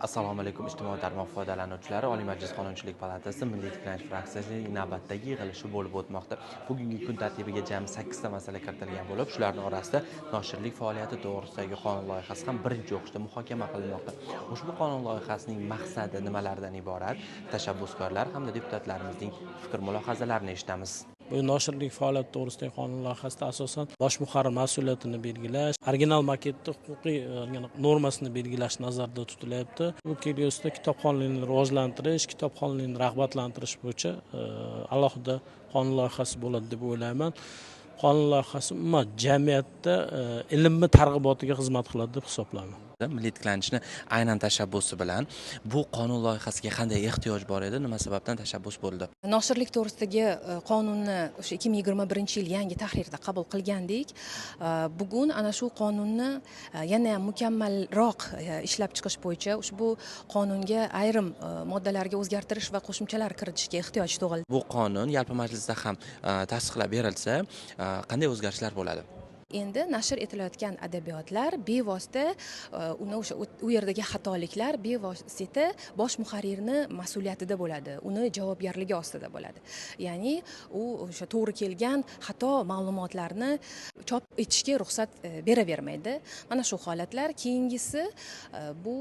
Assalomu alaykum ijtimoiy tarmoq foydalanuvchilari. Oliy Majlis Qonunchilik palatasi Milliy tiklanish fraksiyasining navbatdagi yig'ilishi bo'lib o'tmoqda. Bugungi kun tartibiga jami 8 ta masala kiritilgan bo'lib, shularning orasida noshirlik faoliyati to'g'risidagi qonun loyihasi ham birinchi o'qishda muhokama qilinmoqda. Ushbu qonun loyihasining maqsadi nimalardan iborat? Tashabbuskorlar hamda deputatlarimizning fikr-mulohazalarini eshitamiz. Bu noshirlik faoliyati to'g'risidagi qonun loyihasida asosan bosh muharrir mas'uliyatini belgilash, original maketda huquqiy normasini belgilash nazarda tutilyapti. Bu kelgusida kitobxonlikni rivojlantirish, kitobxonlikni rag'batlantirish bo'yicha alohida qonun loyihasi bo'ladi deb o'ylayman. Qonun loyihasi umuman jamiyatda ilmni targ'ibotiga xizmat qiladi deb hisoblayman. Milliy tiklanishni aynan tashabbusi bilan bu qonun loyihasiga qanday ehtiyoj bor edi, nima sababdan tashabbus bo'ldi? Noshirlik to'g'risidagi qonunni o'sha 2021-yil yangi tahrirda qabul qilgandik. Bugun ana shu qonunni yana mukammalroq ishlab chiqish bo'yicha ushbu qonunga ayrim moddalarga o'zgartirish va qo'shimchalar kiritishga ehtiyoj tug'ildi. Bu qonun yalpi majlisda ham tasdiqlab berilsa, qanday o'zgarishlar bo'ladi? Endi nashr etilayotgan adabiyotlar bevosita uni o'sha u yerdagi xatoliklar bevosita bosh muharrirni mas'uliyatida bo'ladi, uni javobgarligi ostida bo'ladi. Ya'ni u o'sha to'g'ri kelgan xato ma'lumotlarni chop etishga ruxsat beravermaydi. Mana shu holatlar. Keyingisi bu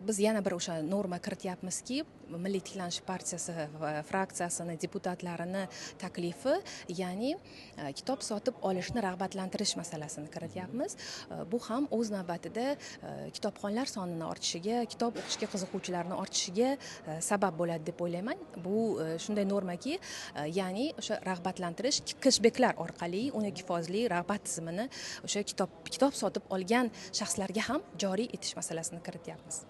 biz yana bir o'sha norma kirityapmizki, Milliy tiklanish partiyasi fraksiyasini deputatlarini taklifi, ya'ni kitob sotib olishni rag'batlantirish masalasini kirityapmiz. Bu ham o'z navbatida kitobxonlar sonining ortishiga, kitob o'qishga qiziquvchilarning ortishiga sabab bo'ladi deb o'ylayman. Bu shunday normaki, ya'ni o'sha rag'batlantirish kashbeklar orqali 12% rag'bat tizimini o'sha kitob sotib olgan shaxslarga ham joriy etish masalasini kirityapmiz.